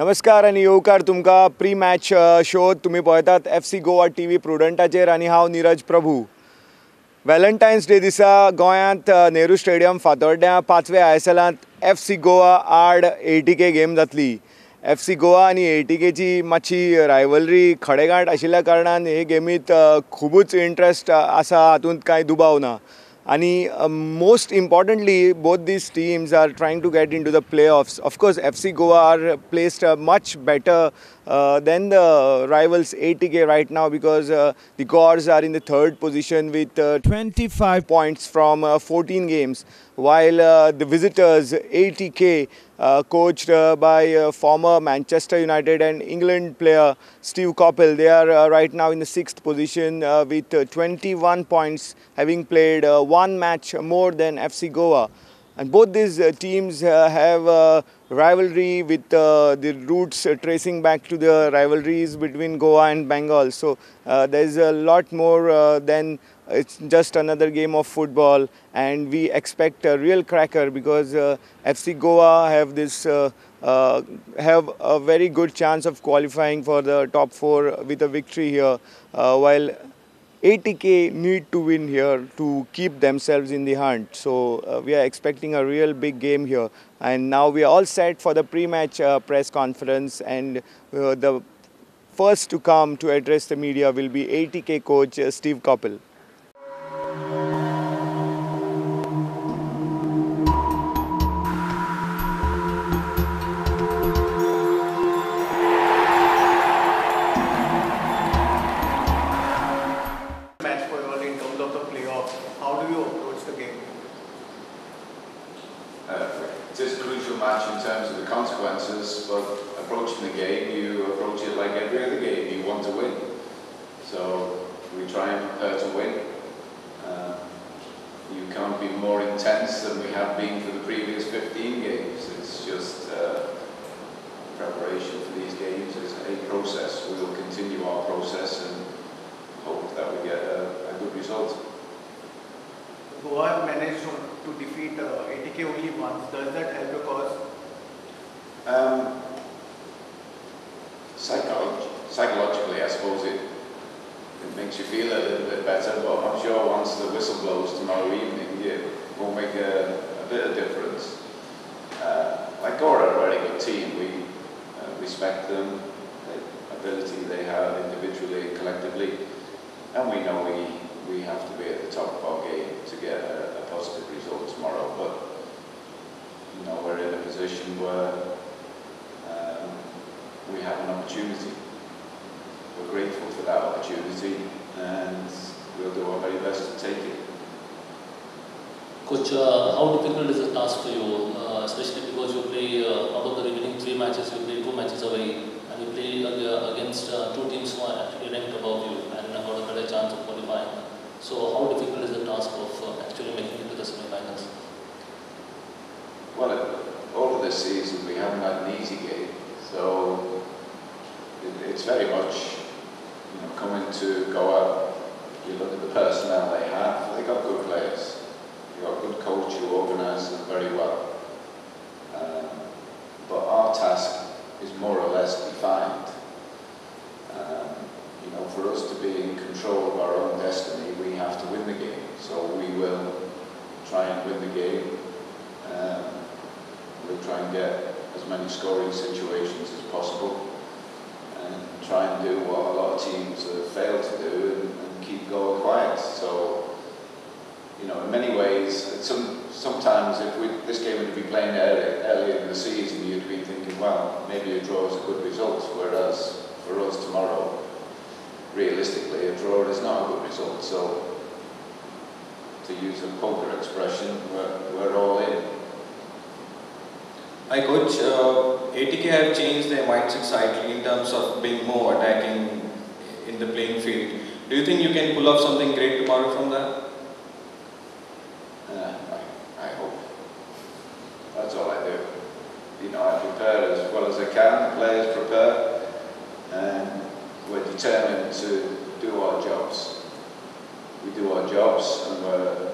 नमस्कार आणि येवकार तुमका प्री मॅच शो तुम्ही पळयतात FC गोवा TV प्रुडंटाचेर आणि हांव नीरज प्रभू. व्हॅलेंटायन्स डे दिसा गोंयांत नेहरू स्टेडियम फातोर्ड्या 5व्या ISLांत FC गोवा आड ATK गेम जातली. FC गोवा आणि ATKची मातशी रायवलरी खडेगांठ आशिल्ल्या कारणान हे गेमीत खूबच इंट्रस्ट आसा, हातूंत कांय दुबाव ना. And most importantly, both these teams are trying to get into the playoffs. Of course, FC Goa are placed much better than the rivals ATK right now, because the Gors are in the third position with 25 points from 14 games, while the visitors ATK, coached by former Manchester United and England player Steve Coppell, they are right now in the 6th position with 21 points, having played one match more than FC Goa. And both these teams have rivalry with the roots tracing back to the rivalries between Goa and Bengal. So there is a lot more than it's just another game of football, and we expect a real cracker, because FC Goa have this have a very good chance of qualifying for the top 4 with a victory here, while ATK need to win here to keep themselves in the hunt. So we are expecting a real big game here. And now we are all set for the pre-match press conference, and the first to come to address the media will be ATK coach Steve Coppell. It is a crucial match in terms of the consequences, but approaching the game, you approach it like every other game. You want to win. So we try and prepare to win. You can't be more intense than we have been for the previous 15 games. It's just preparation for these games is a process. We will continue our process and hope that we get a good result. Goa managed to defeat ATK only once. Does that help your cause? Psychologically, I suppose it makes you feel a little bit better, but I'm sure once the whistle blows tomorrow evening, it will make a bit of difference. Like Goa are a very good team. We respect them, the ability they have individually and collectively, and we know we have to be at the top of our game to get a positive result tomorrow. But you know, we're in a position where we have an opportunity. We're grateful for that opportunity, and we'll do our very best to take it. Coach, how difficult is the task for you, especially because you play out of the remaining 3 matches, you play 2 matches away, and you play against 2 teams who are actually ranked above you and have got a better chance of qualifying. So how difficult is the task of actually making it to the semi-finals? Well, all of this season we haven't had an easy game, so it's very much, you know, coming to Goa. You look at the personnel they have; they got good players. You got a good coach who organises them very well. But our task is more or less defined. You know, for us to be in control of our own destiny, we have to win the game. So we will try and win the game. We'll try and get as many scoring situations as possible, and try and do what a lot of teams have failed to do, and keep Goa quiet. So, you know, in many ways, sometimes if this game would be playing earlier in the season, you'd be thinking, well, maybe a draw is a good result, whereas for us tomorrow, realistically, a draw is not a good result. So, to use a poker expression, we're all in. Hi coach, ATK have changed their mindset slightly in terms of being more attacking in the playing field. Do you think you can pull off something great tomorrow from that? I hope. That's all I do. You know, I prepare as well as I can, the players prepare, and we're determined to do our jobs. We do our jobs, and we're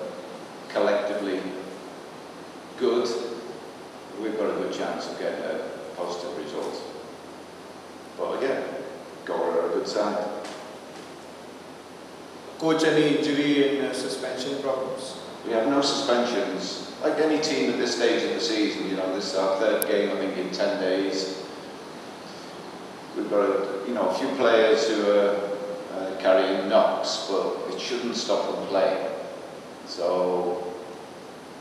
collectively good. We've got a good chance of getting a positive result. good side. Coach, any injury and suspension problems? We have no suspensions. Like any team at this stage of the season, you know, this is our third game, I think, in 10 days. We've got a few players who are carrying knocks, but it shouldn't stop them playing. So,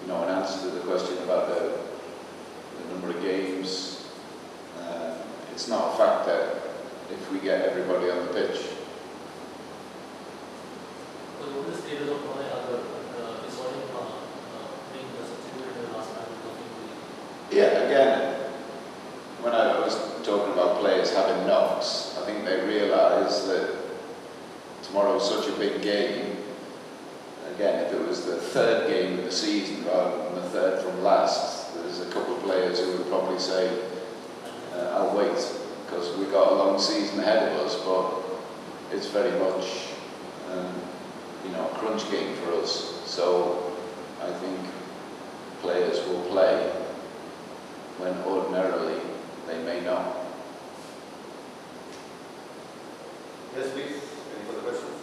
in answer to the question about the number of games, it's not a factor if we get everybody on the pitch. What is the status of Konkani? We saw him being substituted in the last match of the Yeah, again, when I was talking about players having knocks, I think they realise that tomorrow is such a big game. Again, if it was the third game of the season rather than the third from last, there's a couple of players who would probably say, I'll wait, because we've got a long season ahead of us, but it's very much a crunch game for us. So I think players will play when ordinarily they may not. Yes, please. Any further questions?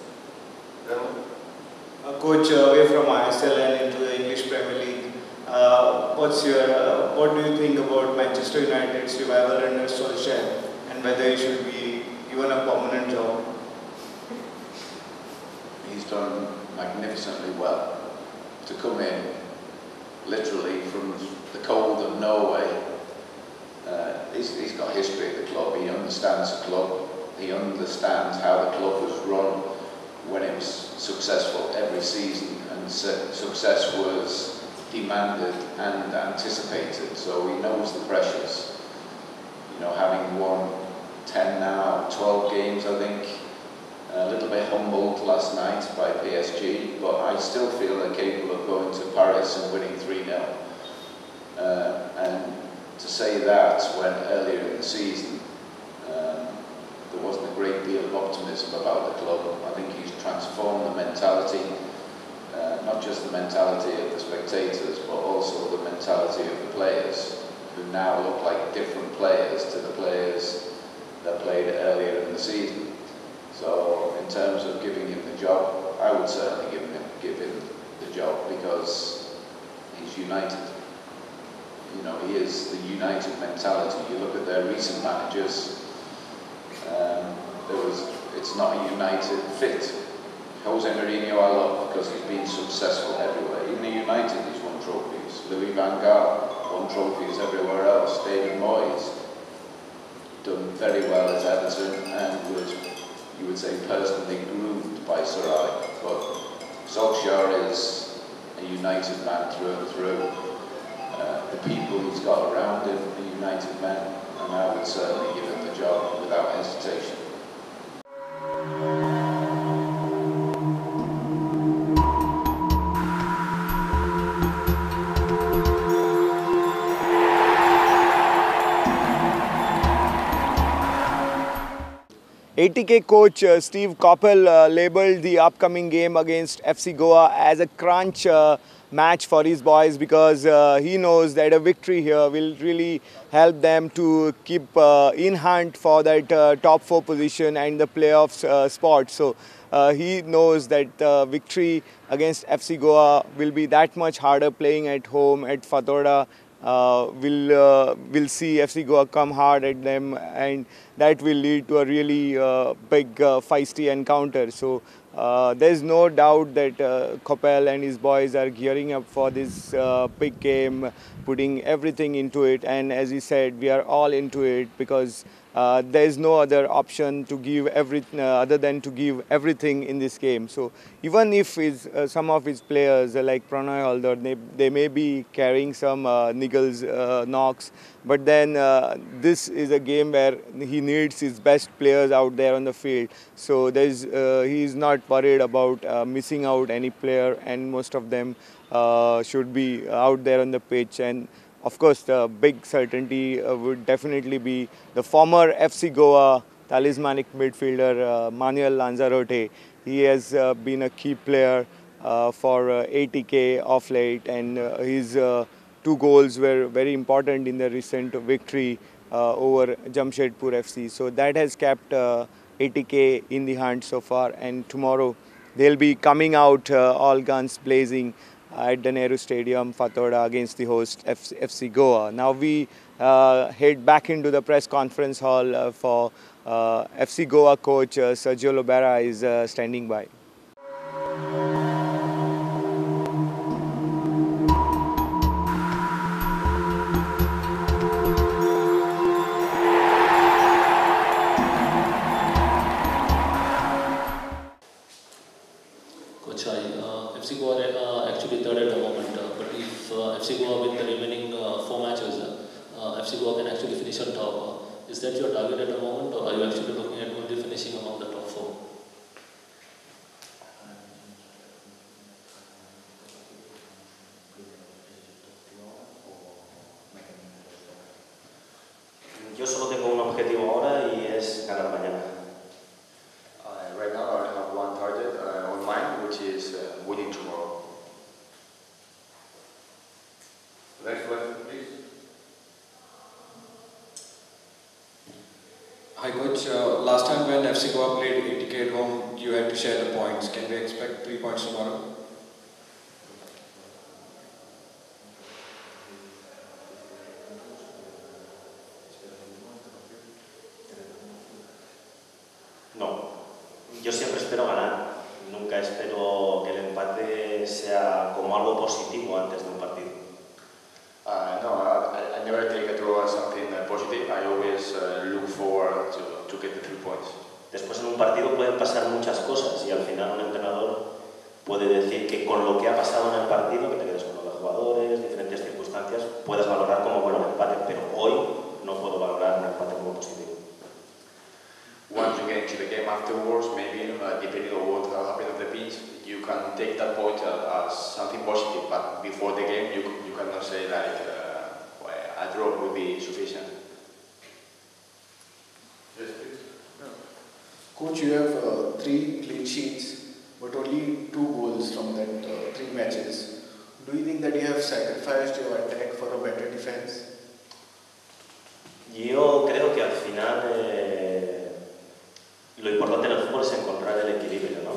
Coach, away from ISL and into the English Premier League, what do you think about Manchester United's revival under Solskjaer and whether he should be given a permanent job? He's done magnificently well to come in literally from the cold of Norway. He's got history at the club, he understands the club, he understands how the club was run when it was successful every season, and success was demanded and anticipated, so he knows the pressures. Having won 10 now, 12 games I think, a little bit humbled last night by PSG, but I still feel they're capable of going to Paris and winning 3-0. And to say that when earlier in the season there wasn't a great deal of optimism about the club, I think he's transformed the mentality, not just the mentality of the spectators, but also the mentality of the players, who now look like different players to the players that played earlier in the season. So in terms of giving him the job, I would certainly give him the job, because he's united. He is the United mentality. You look at their recent managers, it's not a United fit. Jose Mourinho I love because he's been successful everywhere. Even at United he's won trophies. Louis van Gaal won trophies everywhere else. David Moyes done very well at Everton and was, you would say, personally groomed by Sarai. But Solskjaer is a United man through and through. The people he's got around him are United men, and I would certainly give him the job without hesitation. ATK coach Steve Coppell labelled the upcoming game against FC Goa as a crunch match for his boys, because he knows that a victory here will really help them to keep in hunt for that top 4 position and the playoffs spot. So he knows that victory against FC Goa will be that much harder playing at home at Fatorda. Will see FC Goa come hard at them, and that will lead to a really big feisty encounter. So there's no doubt that Coppell and his boys are gearing up for this big game, putting everything into it, and as he said, we are all into it, because there's no other option to give other than to give everything in this game. So even if some of his players like Pranay Haldar, they may be carrying some niggles, knocks, but then this is a game where he needs his best players out there on the field. So he's not worried about missing out any player, and most of them should be out there on the pitch. And of course, the big certainty would definitely be the former FC Goa talismanic midfielder Manuel Lanzarote. He has been a key player for ATK of late, and his 2 goals were very important in the recent victory over Jamshedpur FC. So that has kept 80K in the hunt so far, and tomorrow they'll be coming out all guns blazing at the Nehru Stadium, Fatorda, against the host FC Goa. Now we head back into the press conference hall for FC Goa coach Sergio Lobera is standing by. Coach, FC Goa actually third at the moment, but if FC Goa win the remaining 4 matches, FC Goa can actually finish on top. Is that your target at the moment, or are you actually looking at only finishing among the top 4? Yo solo tengo un objetivo ahora y es ganar mañana. Right now I have one target on mind, which is winning tomorrow. Next question, please. Hi coach, last time when FC Goa played 80K at home, you had to share the points. Can we expect 3 points tomorrow? No, yo siempre espero ganar. Nunca espero que el empate sea como algo positivo antes de un partido. No, I never take a draw as something positive. I always look forward to get the 3 points. Después en un partido pueden pasar muchas cosas y al final un entrenador puede decir que con lo que ha pasado en el partido, que te quedes con los jugadores, diferentes circunstancias, puedes valorar como bueno el empate, pero hoy no puedo valorar un empate como positivo. Once you get into the game afterwards, maybe depending on what happened on the pitch, you can take that point as something positive. But before the game, you cannot say like a draw would be sufficient. Yes, please. Coach, you have 3 clean sheets, but only 2 goals from that 3 matches. Do you think that you have sacrificed your attack for a better defense? Yo creo que al final lo importante en el fútbol es encontrar el equilibrio, ¿no?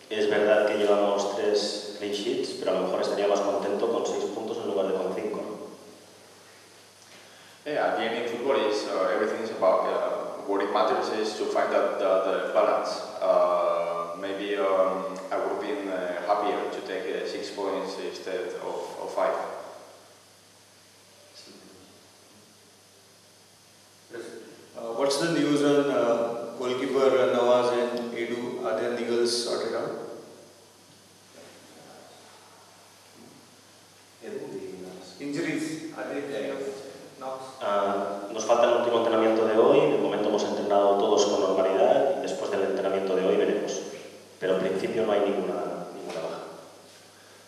Es verdad que llevamos 3 clean sheets, pero a lo mejor estaría más contento con 6 puntos en lugar de con 5, ¿no? Yeah, at the end in football is everything is about what it matters is to find the balance. Maybe I would have been happier to take 6 points instead of 5. What's the news on goalkeeper Nawaz and Edu? Are their niggles sorted out? Injuries, are they there? Nos falta el último entrenamiento de hoy, de momento hemos entrenado todos con normalidad y después del entrenamiento de hoy veremos. Pero en principio no hay ninguna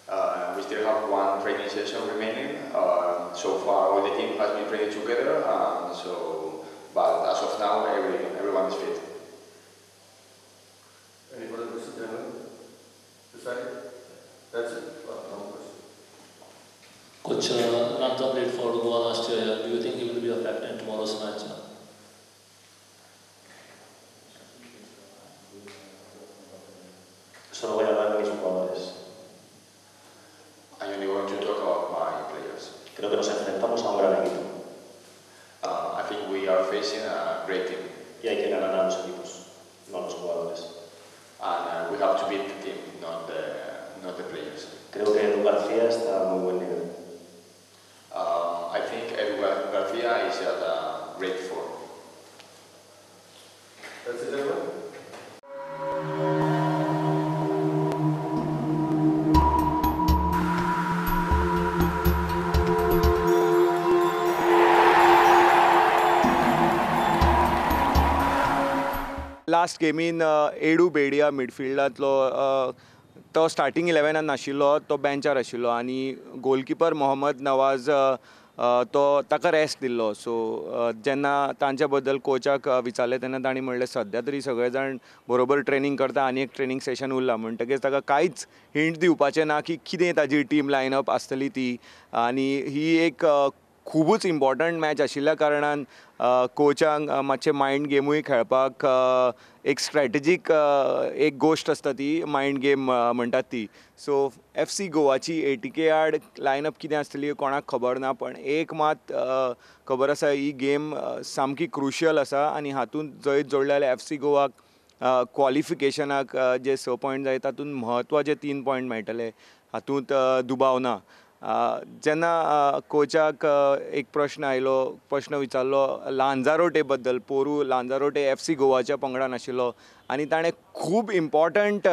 baja. We still have one training session remaining. So far, all the team has been training together. But as of now, everyone is fit. Any further questions, gentlemen? That's it? No question. Coach, Nanta played for Goa last year. Do you think he will be a factor in tomorrow's match? Solo voy a hablar de mis jugadores. I'm only going to talk about my players. Creo que nos enfrentamos a un gran equipo I think we are facing a great team. y hay que ganar a los equipos, no a los jugadores. And we have to beat the team, not the players. Creo que Edu García está a muy buen nivel. I think Edu Garcia is at a great form. That's it, gentlemen? Last गेमीन Edu Bedia मिडफिल्डांतलो तो starting 11 नाशिल्लो, तो बेंचार आशिल्लो आनी goalkeeper Mohammad Nawaz तो ताका rest दिल्लो. सो जेन्ना तांच्या बद्दल कोचाक विचारलें तेन्ना तांणी म्हणलें सद्या तरी सगळे जाण बरोबर ट्रेनींग करता, आनी एक ट्रेनींग सेशन उरलां. म्हणटकीच ताका कांयच हिंट दिवपाचें ना की कितें ताजी टीम लायनअप आसतली ती. आनी ही एक खुबूच इम्पॉर्टंट मॅच आशिल्ल्या कारणान कोचांक मातशें मायंड गेमूय खेळपाक एक स्ट्रॅटेजीक एक गोश्ट आसता ती मायंड गेम म्हणटात ती. सो FC गोवाची ATK आड लायनअप कितें आसतली कोणाक खबर ना, पण एक मात खबर आसा, ही गेम सामकी क्रुशियल आसा आनी हातूंत जैत जोडले जाल्यार FC गोवाक क्वॉलिफिकेशनाक जे 6 पॉयंट जाय तातूंत म्हत्वाचे 3 पॉयंट मेळटले, हातूंत दुबाव ना. जेन्ना कोचाक एक प्रश्न विचारलो लांजारोटे बद्दल, पोरू लांजारोटे FC गोवाच्या पंगडान आशिल्लो आनी ताणें खूब इम्पॉर्टंट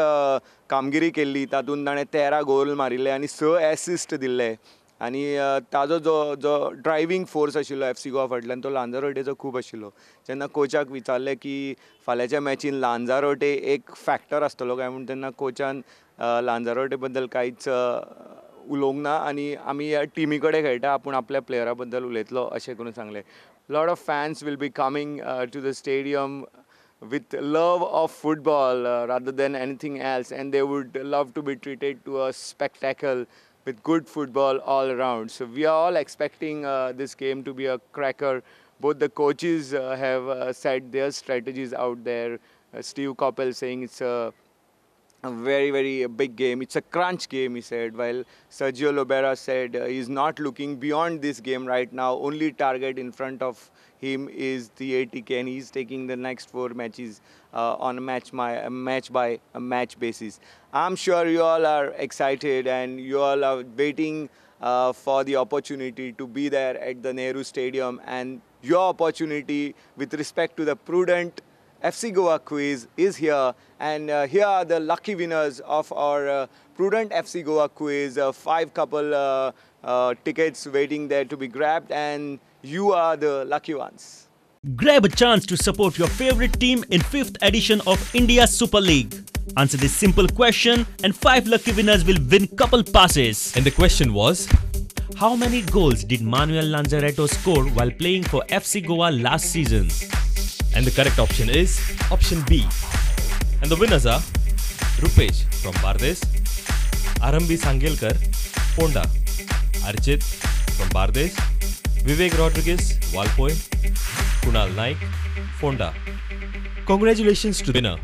कामगिरी केल्ली. तातूंत ताणें 13 गोल मारिल्ले आनी 6 एसिस्ट दिल्ले आनी ताजो जो ड्रायवींग फोर्स आशिल्लो FC गोवा फाटल्यान तो लांजारोटेचो खूब आशिल्लो. जेन्ना कोचाक विचारलें की फाल्यांच्या मॅचीन लांजारोटे एक फॅक्टर आसतलो काय म्हूण, तेन्ना कोचान लांजारोटे बद्दल कांयच उलोवंक ना आनी आमी ह्या टिमी कडेन खेळटा, आपूण आपल्या प्लेयरा बद्दल उलयतलो अशें करून सांगलें. Lot of fans will be coming to the stadium with love of football rather than anything else, and they would love to be treated to a spectacle with good football all around. So we are all expecting this game to be a cracker. Both the coaches have set their strategies out there. Steve Coppell saying it's a very, very big game. It's a crunch game, he said, while Sergio Lobera said he's not looking beyond this game right now. Only target in front of him is the ATK, and he's taking the next 4 matches on a match by match basis. I'm sure you all are excited and you all are waiting for the opportunity to be there at the Nehru Stadium, and your opportunity with respect to the Prudent FC Goa quiz is here, and here are the lucky winners of our Prudent FC Goa quiz. 5 couple tickets waiting there to be grabbed, and you are the lucky ones. Grab a chance to support your favorite team in 5th edition of India Super League. Answer this simple question and 5 lucky winners will win couple passes. And the question was, how many goals did Manuel Lanzaretto score while playing for FC Goa last season? and the correct option is option B. And the winners are Rupesh from Bardes, Arambi Sangelkar, Ponda, Archit from Bardes, Vivek Rodriguez, Walpoi, Kunal Naik, Fonda. Congratulations to the winner.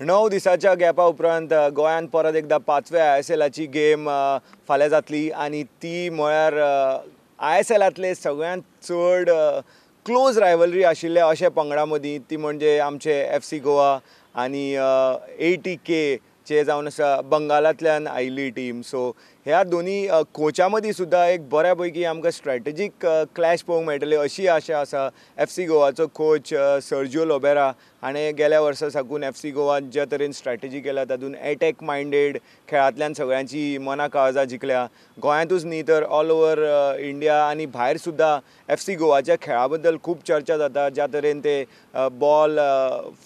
9 दिसाच्या गॅपा उपरांत गोंयांत परत एकदा 5व्या ISLची game फाल्यां जातली आनी ती म्हळ्यार ISLांतले सगळ्यांत चड क्लोज रायवलरी आशिल्ले अशे पंगडा मदीं ती म्हणजे आमचे FC गोवा आनी ATK जे जावन आसा बंगालांतल्यान आयिल्ली टीम. सो ह्या दोनी कोचा मदीं सुद्दां एक बऱ्या पैकी आमकां स्ट्रॅटेजीक क्लॅश पळोवंक मेळटली अशी आशा आसा. FC गोवाचो कोच सर्जिओ लोबेरा हाणें गेल्या वर्सा साकून FC गोवान ज्या तरेन स्ट्रॅटेजी केल्या तातूंत एटॅक मायंडेड खेळांतल्यान सगळ्यांची मनां काळजां जिखल्या. गोंयांतूच न्ही तर ऑल ओवर इंडिया आनी भायर सुद्दां FC गोवाच्या खेळा बद्दल खूब चर्चा जाता. ज्या तरेन ते बॉल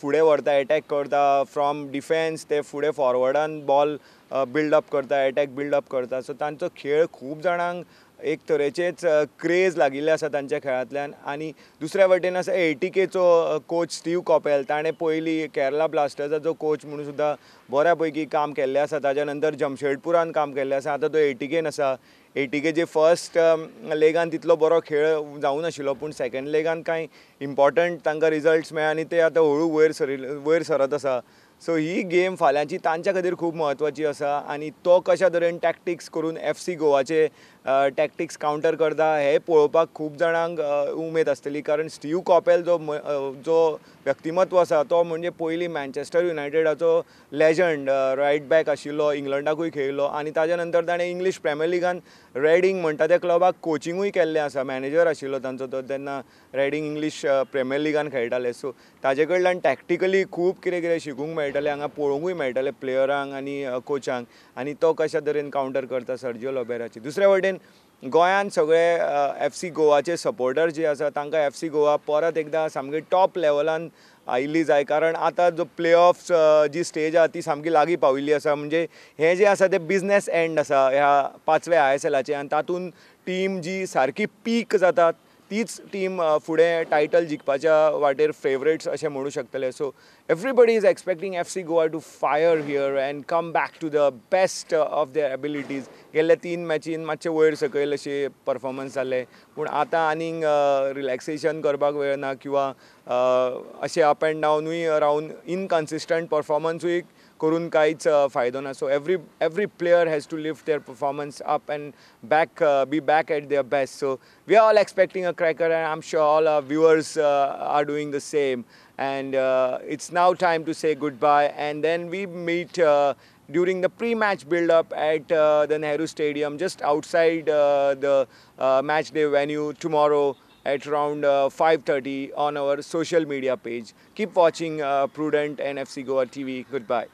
फुडें व्हरता, एटॅक करता, फ्रॉम डिफेन्स ते फुडें फॉरवर्डान बॉल बिल्डअप करता, एटॅक बिल्डअप करता. सो तांचो खेळ खूब जाणांक एक तरेचेच क्रेज लागिल्ले आसा तांच्या खेळांतल्यान. आनी दुसऱ्या वटेन आसा ATKचो कोच स्टीव कॉपेल. ताणें पयलीं केरला ब्लास्टर्साचो कोच म्हणून सुद्दां बऱ्या पैकी काम केल्लें आसा. ताच्या नंतर जमशेदपुरान काम केल्लें आसा. आतां तो ATKन आसा. ATKचे फर्स्ट लेगान तितलो बरो खेळ जावं नाशिल्लो पूण सेकंड लेगान कांय इम्पॉर्टंट तांकां रिजल्ट्स मेळ्ळे आनी ते आतां हळू वयर सरत आसा. सो ही गेम फाल्यांची तांच्या खातीर खूब म्हत्वाची आसा आनी तो कशा तरेन टॅक्टिक्स करून FC गोवाचे टॅक्टिक्स कावंटर करता हें पळोवपाक खूब जाणांक उमेद आसतली. कारण स्टीव कॉपेल जो व्यक्तिमत्व आसा तो म्हणजे पयलीं मँचेस्टर युनायटेडाचो लेजंड रायट बॅक आशिल्लो, इंग्लंडाकूय खेळिल्लो आनी ताच्या नंतर ताणें इंग्लीश प्रिमियर लिगान रेडींग म्हणटा त्या क्लबाक कोचिंगूय केल्लें आसा. मॅनेजर आशिल्लो तांचो तो तेन्ना रेडींग इंग्लीश प्रिमियर लिगान खेळटाले. सो ताजे कडल्यान टॅक्टिकली खूब कितें कितें शिकूंक मेळटलें, हांगा पळोवंकूय मेळटलें प्लेयरांक आनी कोचांक आनी तो कशा तरेन कावंटर करता सर्जिओ लोबेराची. दुसऱ्या वटेन गोंयांत सगळे FC गोवाचे सपोर्टर जे आसा तांकां FC गोवा परत एकदां सामकी टॉप लेवलान आयिल्ली जाय. कारण आतां जो प्ले ऑफ्स जी स्टेज आसा ती सामकी लागीं पाविल्ली आसा. म्हणजे हें जें आसा तें बिझनेस एंड आसा ह्या 5व्या ISLाचें आनी तातूंत टीम जी सारकी पीक जातात तीच टीम फुडें टायटल जिखपाच्या वाटेर फेवरेट्स अशें म्हणूं शकतले. So everybody is expecting FC Goa to fire here and come back to the best of their abilities. गेल्ले 3 मॅचीन मातशे वयर सकयल अशे परफॉर्मन्स जाल्ले पूण आतां आनीक रिलॅक्सेशन करपाक वेळ ना किंवा अशे अप एंड डावनूय रावन इनकन्सिस्टंट परफॉर्मन्सूय करून कांयच फायदो ना. So every player has to lift their performance up and be back at their best. So we are all expecting a cracker and I am sure all our viewers are doing the same. And it's now time to say goodbye and then we meet during the pre-match build-up at the Nehru Stadium just outside the match day venue tomorrow at around 5:30 on our social media page. Keep watching Prudent and FC Goa TV. Goodbye.